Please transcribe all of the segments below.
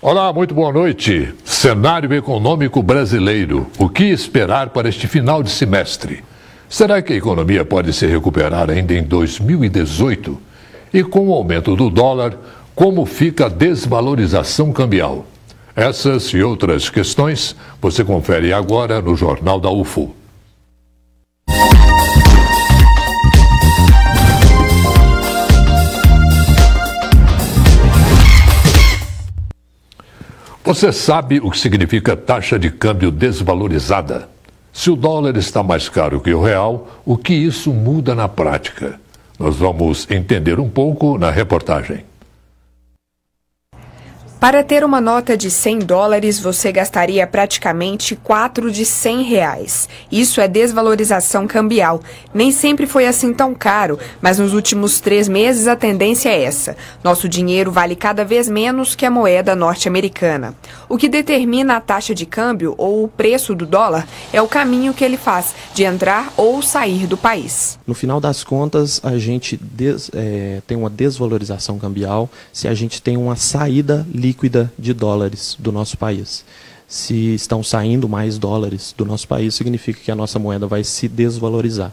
Olá, muito boa noite. Cenário econômico brasileiro. O que esperar para este final de semestre? Será que a economia pode se recuperar ainda em 2018? E com o aumento do dólar, como fica a desvalorização cambial? Essas e outras questões você confere agora no Jornal da UFO. Você sabe o que significa taxa de câmbio desvalorizada? Se o dólar está mais caro que o real, o que isso muda na prática? Nós vamos entender um pouco na reportagem. Para ter uma nota de $100, você gastaria praticamente 4 de R$100. Isso é desvalorização cambial. Nem sempre foi assim tão caro, mas nos últimos 3 meses a tendência é essa. Nosso dinheiro vale cada vez menos que a moeda norte-americana. O que determina a taxa de câmbio ou o preço do dólar é o caminho que ele faz de entrar ou sair do país. No final das contas, a gente tem uma desvalorização cambial se a gente tem uma saída líquida de dólares do nosso país. Se estão saindo mais dólares do nosso país, significa que a nossa moeda vai se desvalorizar.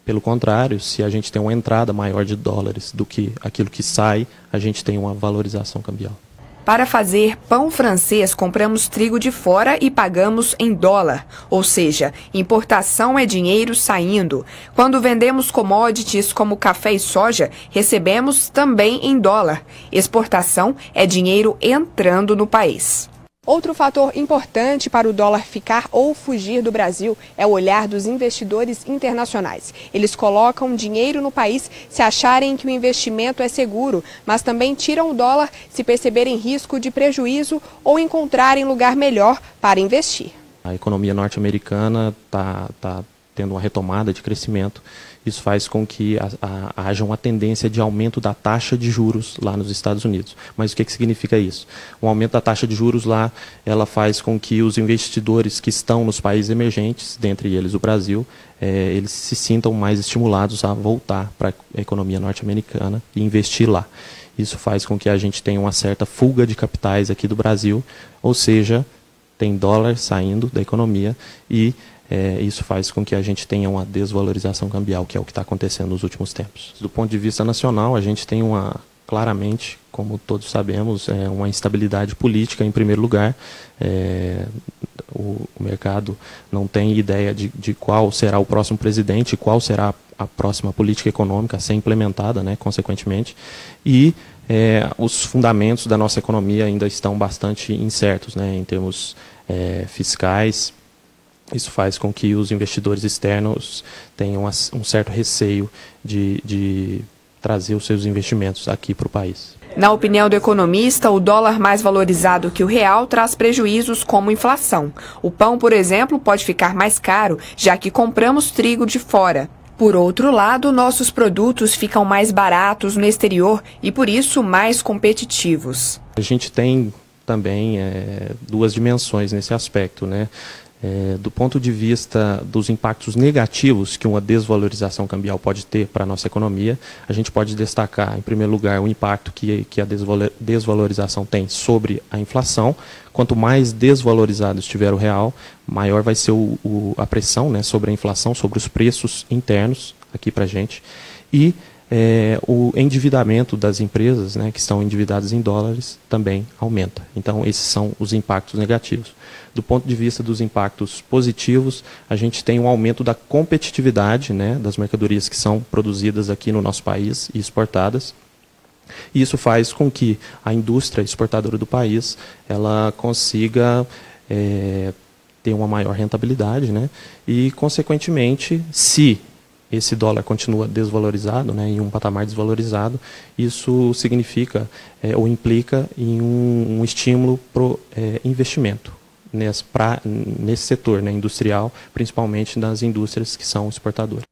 Pelo contrário, se a gente tem uma entrada maior de dólares do que aquilo que sai, a gente tem uma valorização cambial. Para fazer pão francês, compramos trigo de fora e pagamos em dólar. Ou seja, importação é dinheiro saindo. Quando vendemos commodities como café e soja, recebemos também em dólar. Exportação é dinheiro entrando no país. Outro fator importante para o dólar ficar ou fugir do Brasil é o olhar dos investidores internacionais. Eles colocam dinheiro no país se acharem que o investimento é seguro, mas também tiram o dólar se perceberem risco de prejuízo ou encontrarem lugar melhor para investir. A economia norte-americana está tendo uma retomada de crescimento. Isso faz com que haja uma tendência de aumento da taxa de juros lá nos Estados Unidos. Mas o que significa isso? O aumento da taxa de juros lá, ela faz com que os investidores que estão nos países emergentes, dentre eles o Brasil, eles se sintam mais estimulados a voltar para a economia norte-americana e investir lá. Isso faz com que a gente tenha uma certa fuga de capitais aqui do Brasil, ou seja, tem dólar saindo da economia e isso faz com que a gente tenha uma desvalorização cambial, que é o que está acontecendo nos últimos tempos. Do ponto de vista nacional, a gente tem claramente, como todos sabemos, uma instabilidade política em primeiro lugar. O mercado não tem ideia de qual será o próximo presidente, qual será a próxima política econômica a ser implementada, né, consequentemente. E os fundamentos da nossa economia ainda estão bastante incertos, né, em termos fiscais. Isso faz com que os investidores externos tenham um certo receio de trazer os seus investimentos aqui para o país. Na opinião do economista, o dólar mais valorizado que o real traz prejuízos como inflação. O pão, por exemplo, pode ficar mais caro, já que compramos trigo de fora. Por outro lado, nossos produtos ficam mais baratos no exterior e, por isso, mais competitivos. A gente tem também 2 dimensões nesse aspecto, né? Do ponto de vista dos impactos negativos que uma desvalorização cambial pode ter para a nossa economia, a gente pode destacar, em primeiro lugar, o impacto que a desvalorização tem sobre a inflação. Quanto mais desvalorizado estiver o real, maior vai ser a pressão, né, sobre a inflação, sobre os preços internos aqui para a gente. E o endividamento das empresas, né, que estão endividadas em dólares, também aumenta. Então, esses são os impactos negativos. Do ponto de vista dos impactos positivos, a gente tem um aumento da competitividade, né, das mercadorias que são produzidas aqui no nosso país e exportadas. E isso faz com que a indústria exportadora do país ela consiga ter uma maior rentabilidade, né, e, consequentemente, se esse dólar continua desvalorizado, né, em um patamar desvalorizado, isso significa ou implica em um estímulo para o investimento nesse setor, né, industrial, principalmente nas indústrias que são exportadoras.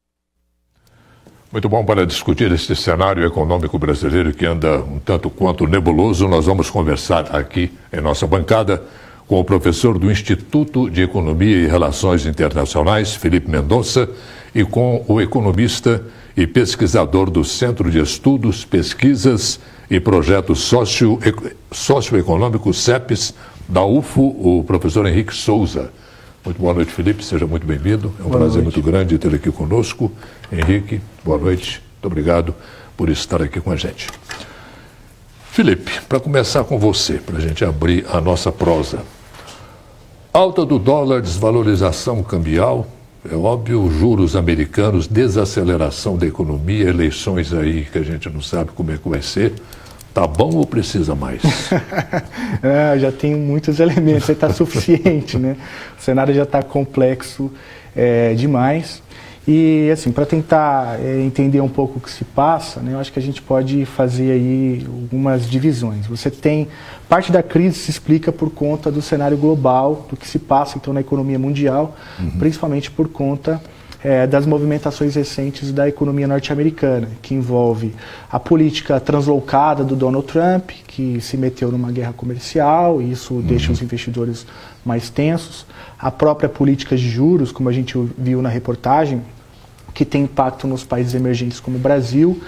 Muito bom. Para discutir este cenário econômico brasileiro que anda um tanto quanto nebuloso, nós vamos conversar aqui em nossa bancada com o professor do Instituto de Economia e Relações Internacionais, Felipe Mendonça, e com o economista e pesquisador do Centro de Estudos, Pesquisas e Projeto Socioeconômico CEPES da UFO, o professor Henrique Souza. Muito boa noite, Felipe, seja muito bem-vindo. É um prazer muito grande tê-lo aqui conosco. Henrique, boa noite, muito obrigado por estar aqui com a gente. Felipe, para começar com você, para a gente abrir a nossa prosa. Alta do dólar, desvalorização cambial, é óbvio, juros americanos, desaceleração da economia, eleições aí que a gente não sabe como é que vai ser. Tá bom ou precisa mais? Já tem muitos elementos, aí está suficiente, né? O cenário já está complexo demais. E, assim, para tentar entender um pouco o que se passa, né, eu acho que a gente pode fazer aí algumas divisões. Você tem, parte da crise se explica por conta do cenário global, do que se passa, então, na economia mundial, principalmente por conta das movimentações recentes da economia norte-americana, que envolve a política translocada do Donald Trump, que se meteu numa guerra comercial, e isso deixa os investidores mais tensos, a própria política de juros, como a gente viu na reportagem, que tem impacto nos países emergentes como o Brasil,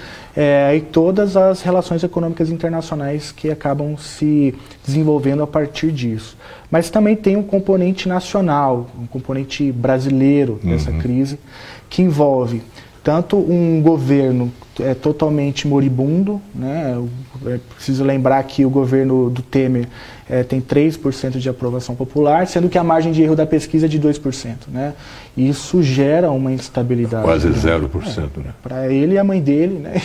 e todas as relações econômicas internacionais que acabam se desenvolvendo a partir disso. Mas também tem um componente nacional, um componente brasileiro dessa crise, que envolve tanto um governo totalmente moribundo, né? Preciso lembrar que o governo do Temer tem 3% de aprovação popular, sendo que a margem de erro da pesquisa é de 2%. Né? Isso gera uma instabilidade. Quase 0%. Né? Para ele e a mãe dele, né?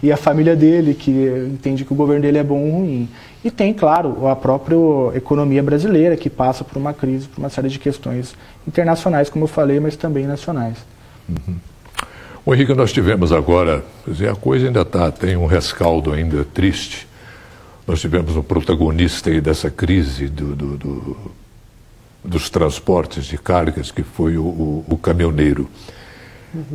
E a família dele, que entende que o governo dele é bom ou ruim. E tem, claro, a própria economia brasileira, que passa por uma crise, por uma série de questões internacionais, como eu falei, mas também nacionais. O Henrique, nós tivemos agora, quer dizer, a coisa ainda tem um rescaldo ainda triste. Nós tivemos um protagonista aí dessa crise dos transportes de cargas, que foi o caminhoneiro.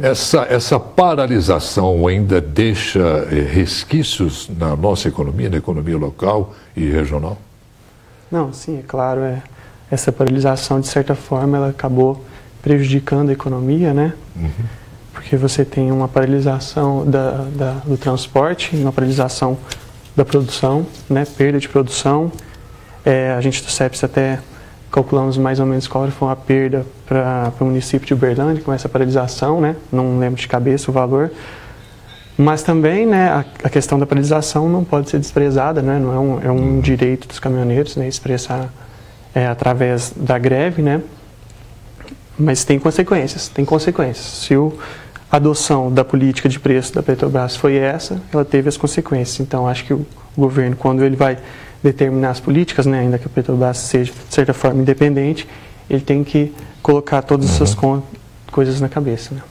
Essa paralisação ainda deixa resquícios na nossa economia, na economia local e regional? Não, sim, é claro. Essa paralisação, de certa forma, ela acabou prejudicando a economia, né? Porque você tem uma paralisação do transporte, uma paralisação da produção, né? Perda de produção. A gente do CEPES até calculamos mais ou menos qual foi a perda para o município de Uberlândia com essa paralisação, né? Não lembro de cabeça o valor. Mas também, né, a questão da paralisação não pode ser desprezada, né? Não é um direito dos caminhoneiros, né, expressar através da greve, né? Mas tem consequências, Se a adoção da política de preço da Petrobras foi essa, ela teve as consequências. Então, acho que o governo, quando ele vai determinar as políticas, né, ainda que a Petrobras seja, de certa forma, independente, ele tem que colocar todas essas coisas na cabeça. Né?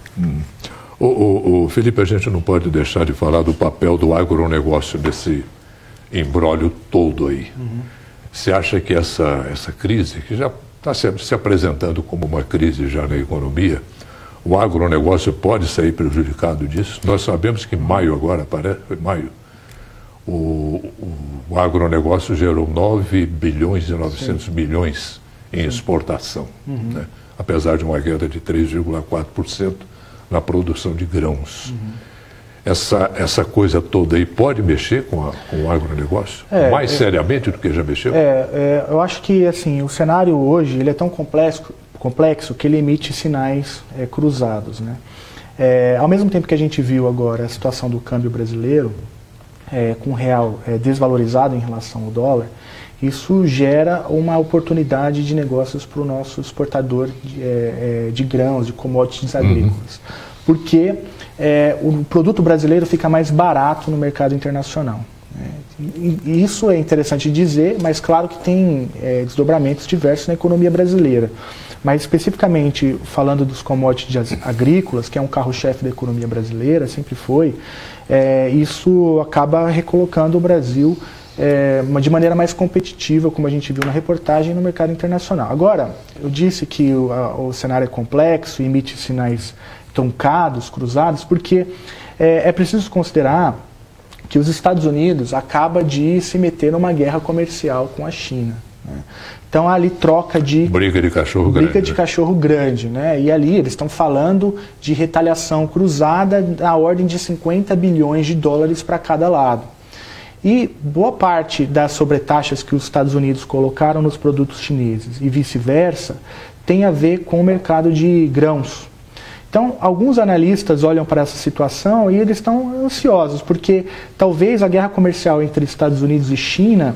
O Felipe, a gente não pode deixar de falar do papel do agronegócio nesse imbróglio todo aí. Você acha que essa crise, que já está se apresentando como uma crise já na economia, o agronegócio pode sair prejudicado disso? Nós sabemos que em maio agora, foi maio, o agronegócio gerou 9 bilhões e 900 milhões em exportação, né? Apesar de uma queda de 3,4% na produção de grãos. Essa coisa toda aí pode mexer com o agronegócio? Mais seriamente do que já mexeu? Eu acho que assim, o cenário hoje ele é tão complexo que ele emite sinais cruzados. Né? Ao mesmo tempo que a gente viu agora a situação do câmbio brasileiro, com o real desvalorizado em relação ao dólar, isso gera uma oportunidade de negócios para o nosso exportador de grãos, de commodities agrícolas. Porque o produto brasileiro fica mais barato no mercado internacional. E isso é interessante dizer, mas claro que tem desdobramentos diversos na economia brasileira. Mas especificamente falando dos commodities agrícolas, que é um carro-chefe da economia brasileira, sempre foi, isso acaba recolocando o Brasil de maneira mais competitiva, como a gente viu na reportagem, no mercado internacional. Agora, eu disse que o cenário é complexo e emite sinais truncados, cruzados, porque é preciso considerar que os Estados Unidos acabam de se meter numa guerra comercial com a China. Né? Então ali troca de... Briga de cachorro grande. Briga de cachorro grande, né? E ali eles estão falando de retaliação cruzada da ordem de 50 bilhões de dólares para cada lado. E boa parte das sobretaxas que os Estados Unidos colocaram nos produtos chineses e vice-versa tem a ver com o mercado de grãos. Então, alguns analistas olham para essa situação e eles estão ansiosos, porque talvez a guerra comercial entre Estados Unidos e China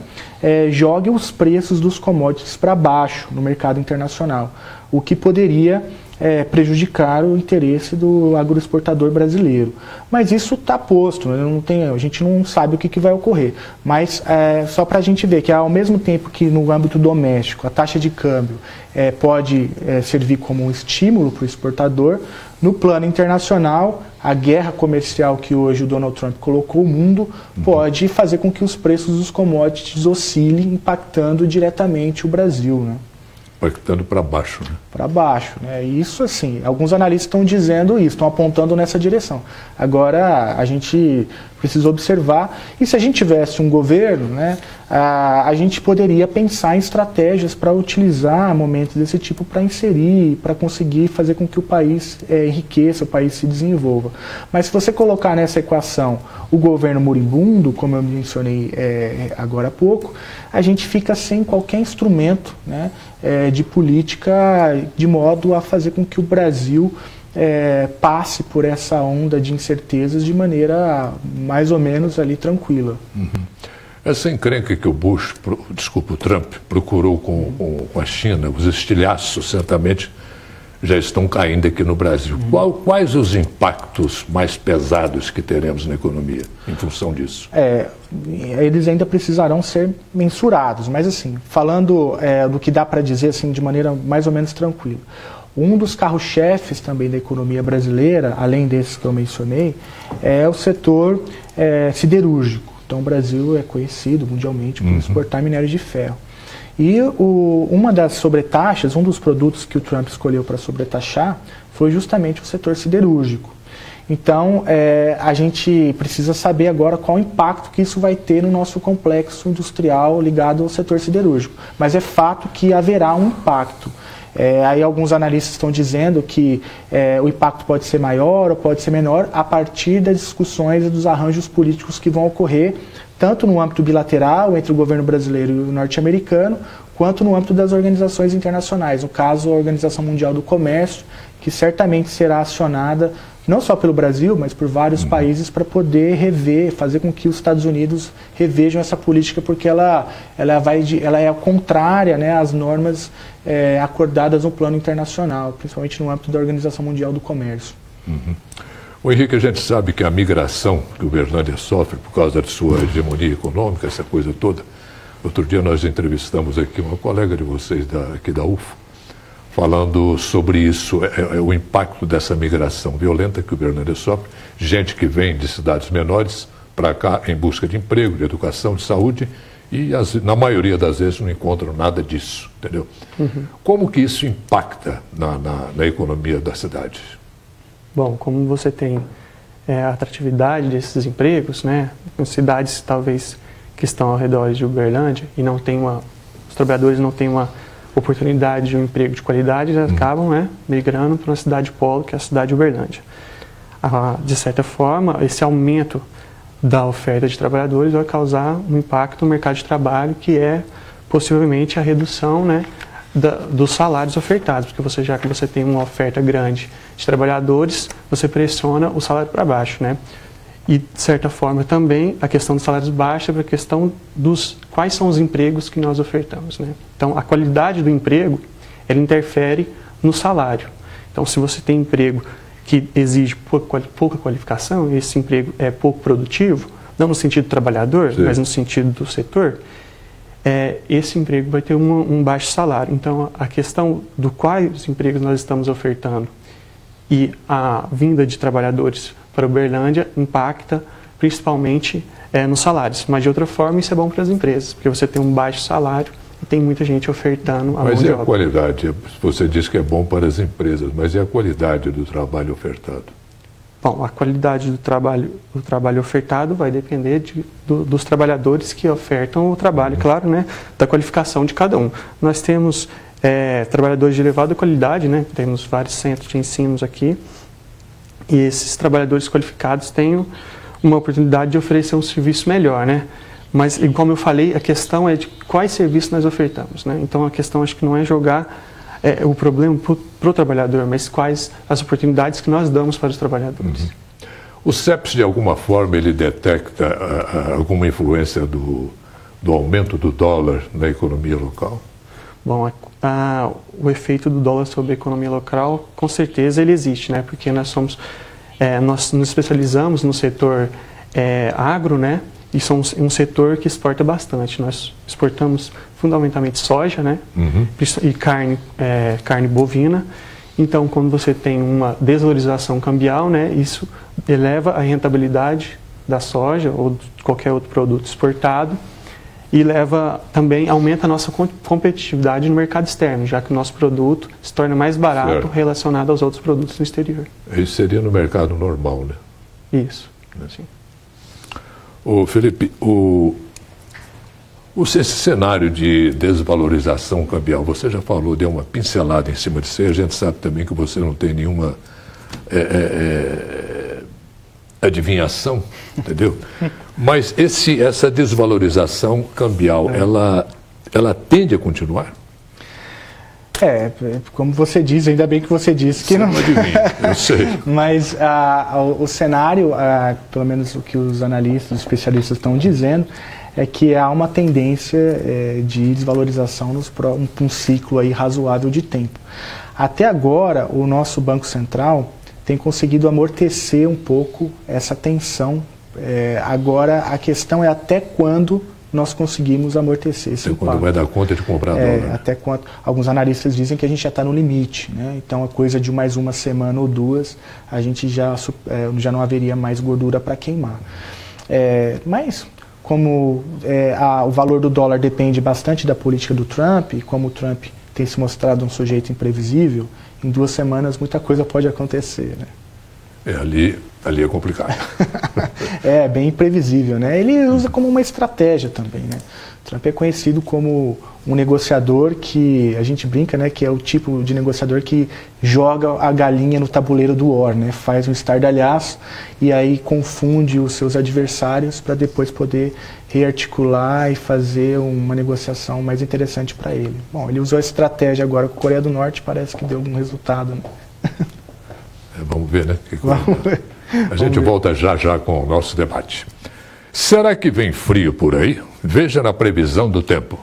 jogue os preços dos commodities para baixo no mercado internacional, o que poderia prejudicar o interesse do agroexportador brasileiro. Mas isso está posto, a gente não sabe o que vai ocorrer. Mas só para a gente ver que ao mesmo tempo que no âmbito doméstico a taxa de câmbio pode servir como um estímulo para o exportador, no plano internacional, a guerra comercial que hoje o Donald Trump colocou o mundo pode fazer com que os preços dos commodities oscilem, impactando diretamente o Brasil, né? Impactando para baixo, né? Para baixo, né? Isso, assim, alguns analistas estão dizendo isso, estão apontando nessa direção. Agora, a gente precisa observar, e se a gente tivesse um governo, né, a gente poderia pensar em estratégias para utilizar momentos desse tipo para inserir, para conseguir fazer com que o país enriqueça, o país se desenvolva. Mas se você colocar nessa equação o governo moribundo, como eu mencionei agora há pouco, a gente fica sem qualquer instrumento, né, de política de modo a fazer com que o Brasil passe por essa onda de incertezas de maneira mais ou menos ali tranquila. Essa encrenca que o Trump procurou com a China, os estilhaços certamente já estão caindo aqui no Brasil. Quais os impactos mais pesados que teremos na economia em função disso? Eles ainda precisarão ser mensurados, mas assim, falando do que dá para dizer assim, de maneira mais ou menos tranquila. Um dos carros-chefes também da economia brasileira, além desses que eu mencionei, é o setor siderúrgico. Então o Brasil é conhecido mundialmente por exportar minério de ferro. E uma das sobretaxas, um dos produtos que o Trump escolheu para sobretaxar foi justamente o setor siderúrgico. Então, a gente precisa saber agora qual o impacto que isso vai ter no nosso complexo industrial ligado ao setor siderúrgico. Mas é fato que haverá um impacto. Aí alguns analistas estão dizendo que o impacto pode ser maior ou pode ser menor a partir das discussões e dos arranjos políticos que vão ocorrer tanto no âmbito bilateral entre o governo brasileiro e o norte-americano, quanto no âmbito das organizações internacionais. No caso, a Organização Mundial do Comércio, que certamente será acionada não só pelo Brasil, mas por vários países para poder rever, fazer com que os Estados Unidos revejam essa política, porque ela é contrária, né, às normas acordadas no plano internacional, principalmente no âmbito da Organização Mundial do Comércio. O Henrique, a gente sabe que a migração que o Uberlândia sofre por causa de sua hegemonia econômica, essa coisa toda. Outro dia nós entrevistamos aqui uma colega de vocês aqui da UFO, falando sobre isso, o impacto dessa migração violenta que o Uberlândia sofre, gente que vem de cidades menores para cá em busca de emprego, de educação, de saúde, e na maioria das vezes não encontram nada disso, entendeu? Como que isso impacta na economia da cidade? Bom, como você tem a atratividade desses empregos, né, em cidades talvez que estão ao redor de Uberlândia e não tem os trabalhadores não têm uma oportunidade de um emprego de qualidade, eles acabam, né, migrando para uma cidade polo, que é a cidade de Uberlândia. De certa forma, esse aumento da oferta de trabalhadores vai causar um impacto no mercado de trabalho, que é possivelmente a redução, né, dos salários ofertados, porque já que você tem uma oferta grande de trabalhadores, você pressiona o salário para baixo, né? E, de certa forma, também a questão dos salários baixos é para a questão dos quais são os empregos que nós ofertamos, né? Então, a qualidade do emprego, ela interfere no salário. Então, se você tem emprego que exige pouca qualificação, e esse emprego é pouco produtivo, não no sentido do trabalhador, sim, mas no sentido do setor, esse emprego vai ter um baixo salário. Então, a questão do quais empregos nós estamos ofertando e a vinda de trabalhadores para Uberlândia impacta principalmente nos salários. Mas, de outra forma, isso é bom para as empresas, porque você tem um baixo salário e tem muita gente ofertando a mão de obra. Mas e a qualidade? Você diz que é bom para as empresas, mas e a qualidade do trabalho ofertado? Bom, a qualidade do trabalho ofertado vai depender dos trabalhadores que ofertam o trabalho, claro, né, da qualificação de cada um. Nós temos trabalhadores de elevada qualidade, né, temos vários centros de ensino aqui, e esses trabalhadores qualificados têm uma oportunidade de oferecer um serviço melhor, né? Mas, como eu falei, a questão é de quais serviços nós ofertamos, né? Então, a questão acho que não é jogar o problema para o trabalhador, mas quais as oportunidades que nós damos para os trabalhadores. Uhum. O CEPS, de alguma forma, ele detecta alguma influência do aumento do dólar na economia local? Bom, o efeito do dólar sobre a economia local, com certeza ele existe, né? Porque nós nos especializamos no setor agro, né? E somos um setor que exporta bastante. Nós exportamos fundamentalmente soja, né? Uhum. E carne bovina. Então, quando você tem uma desvalorização cambial, né? Isso eleva a rentabilidade da soja ou de qualquer outro produto exportado e também aumenta a nossa competitividade no mercado externo, já que o nosso produto se torna mais barato relacionado aos outros produtos no exterior. Isso seria no mercado normal, né? Isso, sim. Ô Felipe, esse cenário de desvalorização cambial, você já falou, deu uma pincelada em cima disso, a gente sabe também que você não tem nenhuma adivinhação, entendeu? Mas essa desvalorização cambial, ela tende a continuar? Como você diz, ainda bem que você disse que não... Eu sei. Mas o cenário, pelo menos o que os analistas, os especialistas estão dizendo, é que há uma tendência de desvalorização um ciclo aí razoável de tempo. Até agora, o nosso Banco Central tem conseguido amortecer um pouco essa tensão. Agora, a questão é até quando nós conseguimos amortecer esse impacto. Quando vai dar conta de comprar dólar. Até quando, alguns analistas dizem que a gente já está no limite, né? Então, a coisa de mais uma semana ou duas, a gente já não haveria mais gordura para queimar. Mas, como o valor do dólar depende bastante da política do Trump, e como o Trump tem se mostrado um sujeito imprevisível, em 2 semanas muita coisa pode acontecer, né? Ali é complicado. Bem imprevisível, né? Ele usa como uma estratégia também, né? O Trump é conhecido como um negociador que, a gente brinca, né, que é o tipo de negociador que joga a galinha no tabuleiro do war, né? Faz um estardalhaço e aí confunde os seus adversários para depois poder rearticular e fazer uma negociação mais interessante para ele. Bom, ele usou a estratégia agora com a Coreia do Norte, parece que deu algum resultado, né? Vamos ver, né? A gente volta já com o nosso debate. Será que vem frio por aí? Veja na previsão do tempo.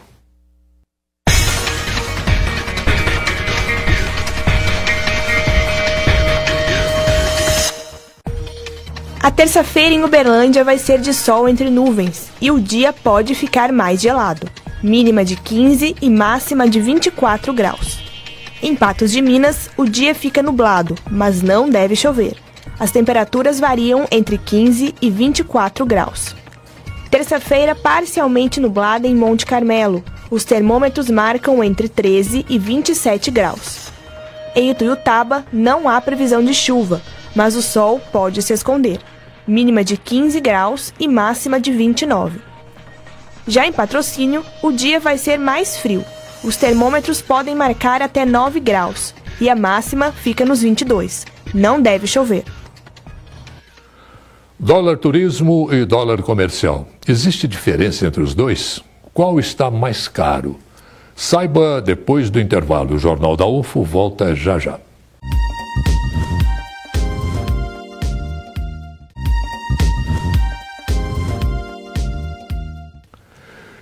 A terça-feira em Uberlândia vai ser de sol entre nuvens e o dia pode ficar mais gelado. Mínima de 15 e máxima de 24 graus. Em Patos de Minas, o dia fica nublado, mas não deve chover. As temperaturas variam entre 15 e 24 graus. Terça-feira parcialmente nublada em Monte Carmelo. Os termômetros marcam entre 13 e 27 graus. Em Ituiutaba não há previsão de chuva, mas o sol pode se esconder. Mínima de 15 graus e máxima de 29. Já em Patrocínio, o dia vai ser mais frio. Os termômetros podem marcar até 9 graus e a máxima fica nos 22. Não deve chover. Dólar turismo e dólar comercial. Existe diferença entre os dois? Qual está mais caro? Saiba depois do intervalo. O Jornal da UFO volta já.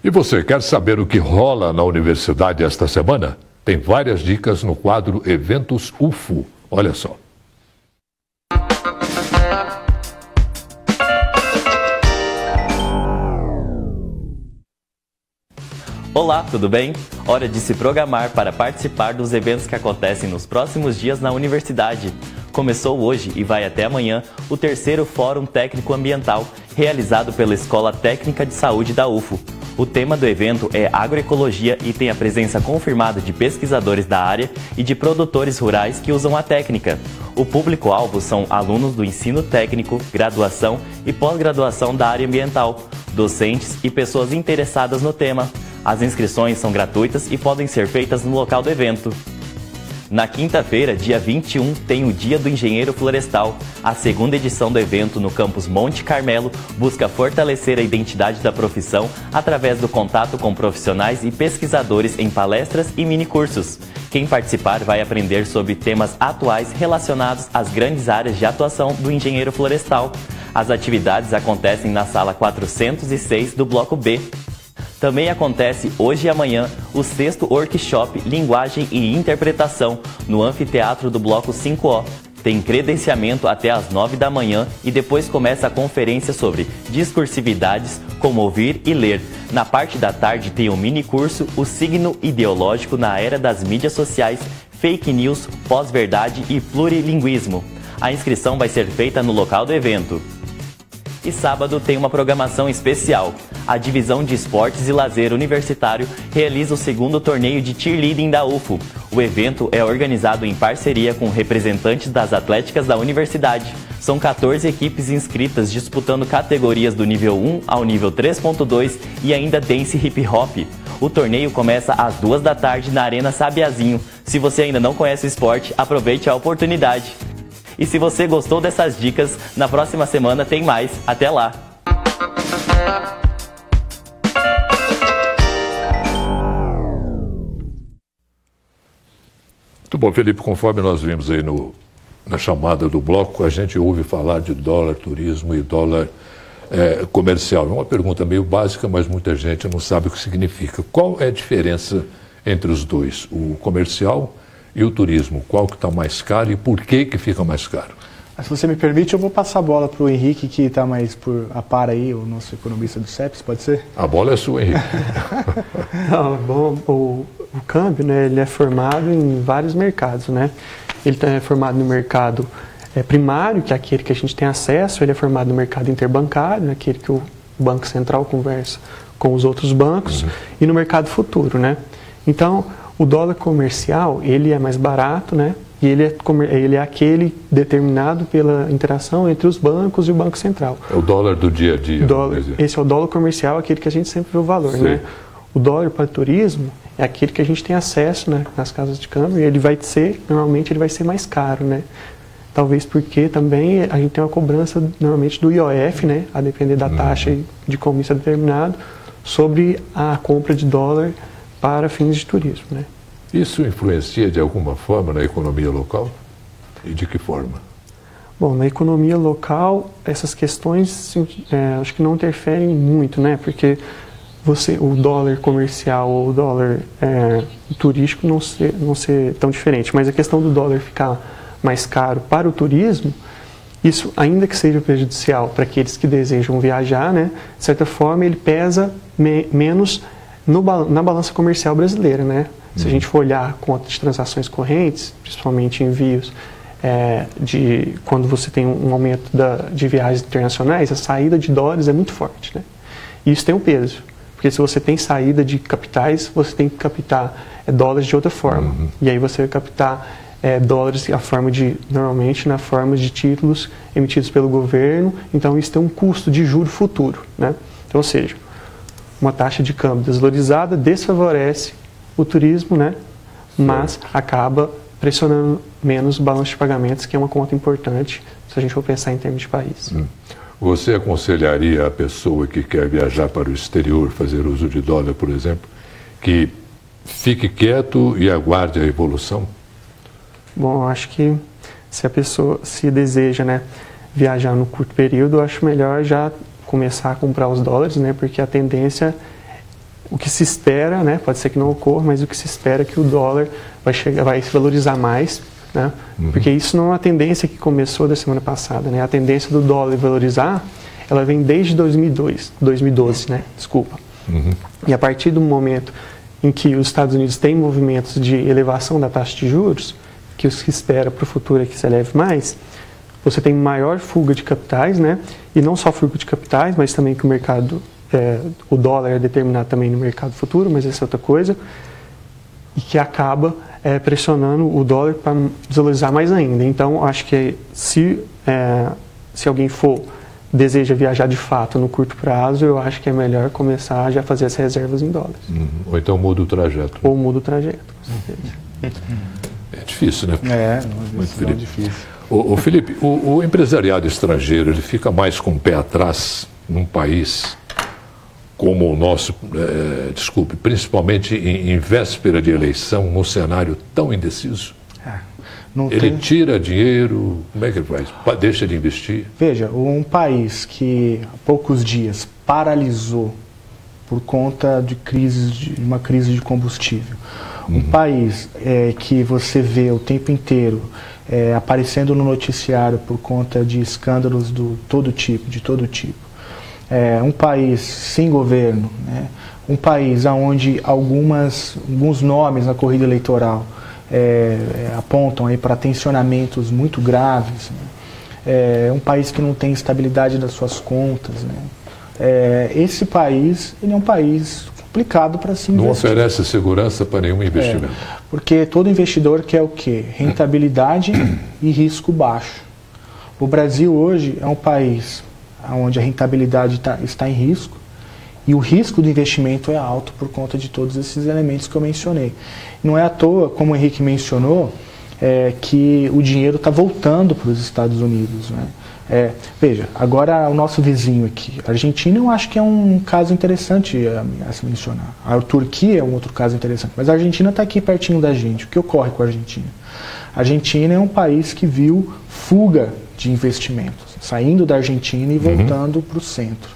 E você quer saber o que rola na universidade esta semana? Tem várias dicas no quadro Eventos UFO. Olha só. Olá, tudo bem? Hora de se programar para participar dos eventos que acontecem nos próximos dias na universidade. Começou hoje e vai até amanhã o 3º Fórum Técnico Ambiental, realizado pela Escola Técnica de Saúde da UFO. O tema do evento é agroecologia e tem a presença confirmada de pesquisadores da área e de produtores rurais que usam a técnica. O público-alvo são alunos do ensino técnico, graduação e pós-graduação da área ambiental, docentes e pessoas interessadas no tema. As inscrições são gratuitas e podem ser feitas no local do evento. Na quinta-feira, dia 21, tem o Dia do Engenheiro Florestal. A segunda edição do evento no campus Monte Carmelo busca fortalecer a identidade da profissão através do contato com profissionais e pesquisadores em palestras e minicursos. Quem participar vai aprender sobre temas atuais relacionados às grandes áreas de atuação do engenheiro florestal. As atividades acontecem na sala 406 do Bloco B. Também acontece hoje e amanhã o 6º Workshop Linguagem e Interpretação no Anfiteatro do Bloco 5O. Tem credenciamento até às 9 da manhã e depois começa a conferência sobre discursividades, como ouvir e ler. Na parte da tarde tem um mini curso O Signo Ideológico na Era das Mídias Sociais, Fake News, Pós-Verdade e Plurilinguismo. A inscrição vai ser feita no local do evento. E sábado tem uma programação especial. A Divisão de Esportes e Lazer Universitário realiza o 2º torneio de cheerleading da UFO. O evento é organizado em parceria com representantes das atléticas da universidade. São 14 equipes inscritas disputando categorias do nível 1 ao nível 3.2 e ainda dance hip hop. O torneio começa às 2 da tarde na Arena Sabiazinho. Se você ainda não conhece o esporte, aproveite a oportunidade. E se você gostou dessas dicas, na próxima semana tem mais. Até lá! Muito bom, Felipe, conforme nós vimos aí na chamada do bloco, a gente ouve falar de dólar turismo e dólar comercial. É uma pergunta meio básica, mas muita gente não sabe o que significa. Qual é a diferença entre os dois, o comercial e o turismo? Qual que está mais caro e por que fica mais caro? Se você me permite, eu vou passar a bola para o Henrique, que está mais a par aí, o nosso economista do CEPES, pode ser? A bola é sua, Henrique. Não, bom, o câmbio, né, ele é formado em vários mercados, né? Ele é formado no mercado primário, que é aquele que a gente tem acesso, ele é formado no mercado interbancário, aquele que o Banco Central conversa com os outros bancos, e no mercado futuro, né? Então, o dólar comercial, ele é mais barato, né? E ele é aquele determinado pela interação entre os bancos e o Banco Central. É o dólar do dia a dia. Esse é o dólar comercial, aquele que a gente sempre vê o valor, né? O dólar para turismo é aquele que a gente tem acesso, né, nas casas de câmbio, e ele vai ser, normalmente ele vai ser mais caro, né? Talvez porque também a gente tem uma cobrança normalmente do IOF, né, a depender da taxa de como isso é determinado, sobre a compra de dólar para fins de turismo, né? Isso influencia de alguma forma na economia local? E de que forma? Bom, na economia local, essas questões acho que não interferem muito, né? Porque o dólar comercial ou o dólar turístico não ser tão diferente. Mas a questão do dólar ficar mais caro para o turismo, isso, ainda que seja prejudicial para aqueles que desejam viajar, né? De certa forma, ele pesa menos na balança comercial brasileira, né? Se a gente for olhar a conta de transações correntes, principalmente envios, quando você tem um aumento de viagens internacionais, a saída de dólares é muito forte, né? E isso tem um peso, porque se você tem saída de capitais, você tem que captar dólares de outra forma. E aí você vai captar dólares normalmente na forma de títulos emitidos pelo governo, então isso tem um custo de juro futuro, né? Então, ou seja, uma taxa de câmbio desvalorizada desfavorece o turismo, né? Mas acaba pressionando menos o balanço de pagamentos, que é uma conta importante se a gente for pensar em termos de país. Você aconselharia a pessoa que quer viajar para o exterior, fazer uso de dólar, por exemplo, que fique quieto e aguarde a evolução? Bom, eu acho que se a pessoa deseja, né, viajar no curto período, eu acho melhor já começar a comprar os dólares, né? Porque a tendência, o que se espera, né, pode ser que não ocorra, mas o que se espera é que o dólar vai se valorizar mais, né? Porque isso não é uma tendência que começou da semana passada, né? A tendência do dólar valorizar, ela vem desde 2012, né? Desculpa. E a partir do momento em que os Estados Unidos têm movimentos de elevação da taxa de juros, que o que se espera para o futuro é que se eleve mais, você tem maior fuga de capitais, né? E não só fuga de capitais, mas também que o mercado o dólar é determinado também no mercado futuro, mas essa é outra coisa, e que acaba pressionando o dólar para desvalorizar mais ainda. Então, acho que se alguém deseja viajar de fato no curto prazo, eu acho que é melhor começar a já fazer as reservas em dólares. Ou então muda o trajeto. Ou muda o trajeto, com certeza. É difícil, né? Muito difícil. Ô Felipe, o empresariado estrangeiro, ele fica mais com o pé atrás num país como o nosso, principalmente em véspera de eleição, num cenário tão indeciso? Ele tira dinheiro, como é que ele faz? Deixa de investir? Veja, um país que há poucos dias paralisou por conta de uma crise de combustível, um país que você vê o tempo inteiro aparecendo no noticiário por conta de escândalos de todo tipo, um país sem governo, né? Um país onde alguns nomes na corrida eleitoral apontam aí para tensionamentos muito graves, né? Um país que não tem estabilidade das suas contas, né? Esse país, ele é um país complicado para se investir. Não oferece segurança para nenhum investimento. Porque todo investidor quer o quê? Rentabilidade e risco baixo. O Brasil hoje é um país onde a rentabilidade está em risco e o risco do investimento é alto por conta de todos esses elementos que eu mencionei. Não é à toa, como o Henrique mencionou, que o dinheiro está voltando para os Estados Unidos, né? Veja, agora o nosso vizinho aqui, a Argentina, eu acho que é um caso interessante a se mencionar. A Turquia é um outro caso interessante, mas a Argentina está aqui pertinho da gente. O que ocorre com a Argentina? A Argentina é um país que viu fuga de investimentos, saindo da Argentina e voltando para o centro.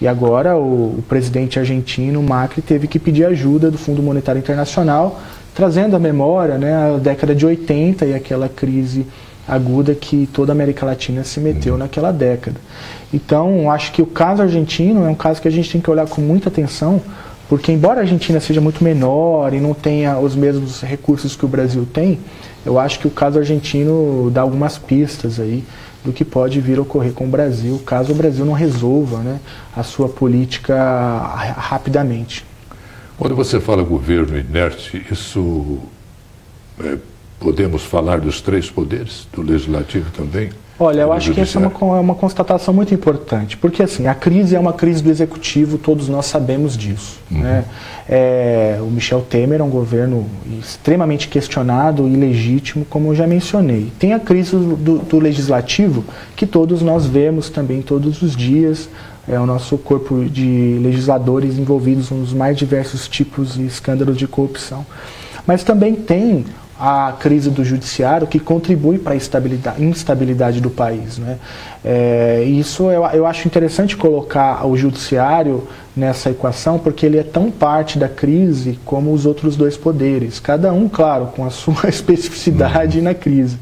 E agora o presidente argentino, Macri, teve que pedir ajuda do Fundo Monetário Internacional, trazendo à memória, né, a década de 80 e aquela crise aguda que toda a América Latina se meteu naquela década. Então, acho que o caso argentino é um caso que a gente tem que olhar com muita atenção, porque embora a Argentina seja muito menor e não tenha os mesmos recursos que o Brasil tem, eu acho que o caso argentino dá algumas pistas aí do que pode vir a ocorrer com o Brasil, caso o Brasil não resolva, né, a sua política rapidamente. Quando você fala governo inerte, isso podemos falar dos três poderes, do legislativo também? Olha, eu acho que essa é uma constatação muito importante, porque assim, a crise é uma crise do executivo, todos nós sabemos disso, né? O Michel Temer é um governo extremamente questionado e ilegítimo, como eu já mencionei. Tem a crise do legislativo, que todos nós vemos também todos os dias, o nosso corpo de legisladores envolvidos nos mais diversos tipos e escândalos de corrupção. Mas também tem a crise do judiciário, que contribui para a instabilidade do país, né? Isso eu acho interessante colocar o judiciário nessa equação, porque ele é tão parte da crise como os outros dois poderes, cada um, claro, com a sua especificidade na crise.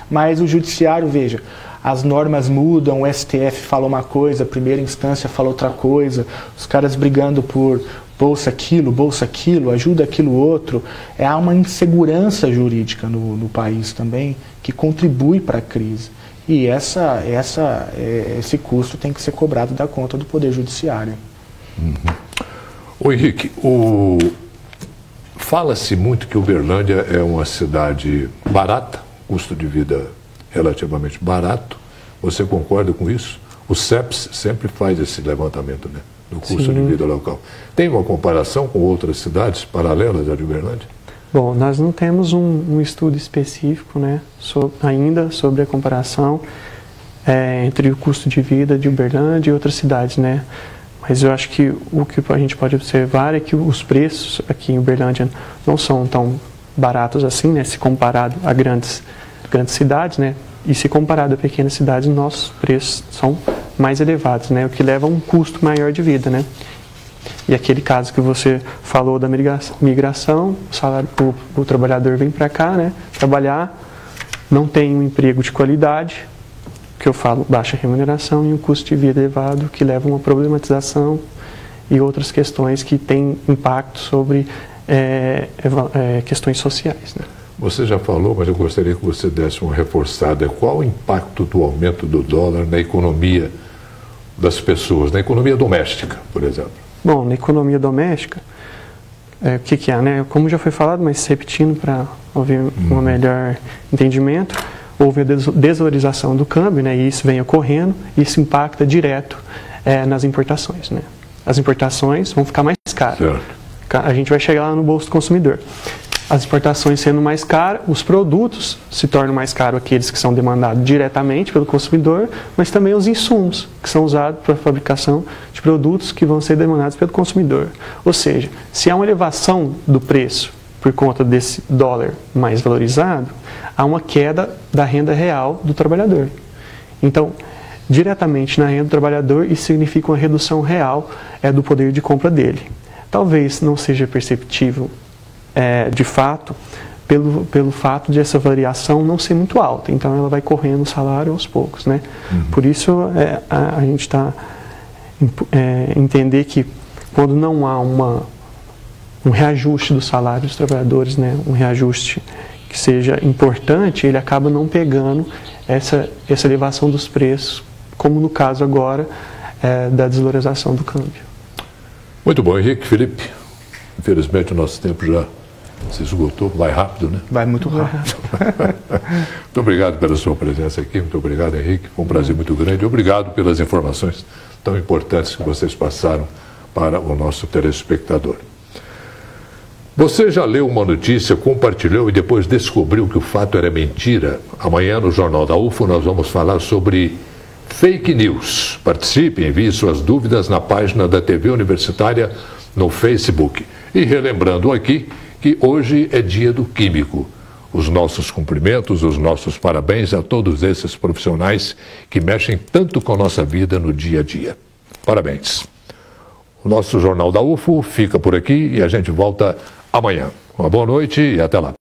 Mas o judiciário, veja, as normas mudam, o STF fala uma coisa, a primeira instância fala outra coisa, os caras brigando por bolsa aquilo, ajuda aquilo outro. Há uma insegurança jurídica no país também, que contribui para a crise. E esse custo tem que ser cobrado da conta do Poder Judiciário. Ô Henrique, fala-se muito que Uberlândia é uma cidade barata, custo de vida relativamente barato. Você concorda com isso? O CEPS sempre faz esse levantamento, né, do custo de vida local. Tem uma comparação com outras cidades paralelas à de Uberlândia? Bom, nós não temos um estudo específico, né, ainda sobre a comparação entre o custo de vida de Uberlândia e outras cidades, né? Mas eu acho que o que a gente pode observar é que os preços aqui em Uberlândia não são tão baratos assim, né, se comparado a grandes cidades, né? E se comparado a pequenas cidades, nossos preços são mais elevados, né? O que leva a um custo maior de vida, né? E aquele caso que você falou da migração, o trabalhador vem para cá, né, trabalhar, não tem um emprego de qualidade, que eu falo baixa remuneração e um custo de vida elevado, que leva a uma problematização e outras questões que têm impacto sobre questões sociais, né? Você já falou, mas eu gostaria que você desse uma reforçada. Qual o impacto do aumento do dólar na economia das pessoas, na economia doméstica, por exemplo? Bom, na economia doméstica, o que é, né? Como já foi falado, mas repetindo para haver um melhor entendimento, houve a desvalorização do câmbio, né? E isso vem ocorrendo, e isso impacta direto nas importações, né? As importações vão ficar mais caras. Certo. A gente vai chegar lá no bolso do consumidor. As exportações sendo mais caras, os produtos se tornam mais caros, aqueles que são demandados diretamente pelo consumidor, mas também os insumos que são usados para a fabricação de produtos que vão ser demandados pelo consumidor. Ou seja, se há uma elevação do preço por conta desse dólar mais valorizado, há uma queda da renda real do trabalhador. Então, diretamente na renda do trabalhador, isso significa uma redução real do poder de compra dele. Talvez não seja perceptível de fato, pelo fato de essa variação não ser muito alta. Então, ela vai correndo o salário aos poucos, né? Por isso, a gente está entender que quando não há um reajuste do salário dos trabalhadores, né? Um reajuste que seja importante, ele acaba não pegando essa elevação dos preços, como no caso agora da desvalorização do câmbio. Muito bom, Henrique, Felipe. Infelizmente, o nosso tempo já se esgotou. Vai rápido, né? Vai muito rápido. Muito obrigado pela sua presença aqui. Muito obrigado, Henrique. Foi um prazer muito grande. Obrigado pelas informações tão importantes que vocês passaram para o nosso telespectador. Você já leu uma notícia, compartilhou e depois descobriu que o fato era mentira? Amanhã, no Jornal da UFO, nós vamos falar sobre fake news. Participe, envie suas dúvidas na página da TV Universitária no Facebook. E relembrando aqui que hoje é dia do químico. Os nossos cumprimentos, os nossos parabéns a todos esses profissionais que mexem tanto com a nossa vida no dia a dia. Parabéns. O nosso Jornal da UFO fica por aqui e a gente volta amanhã. Uma boa noite e até lá.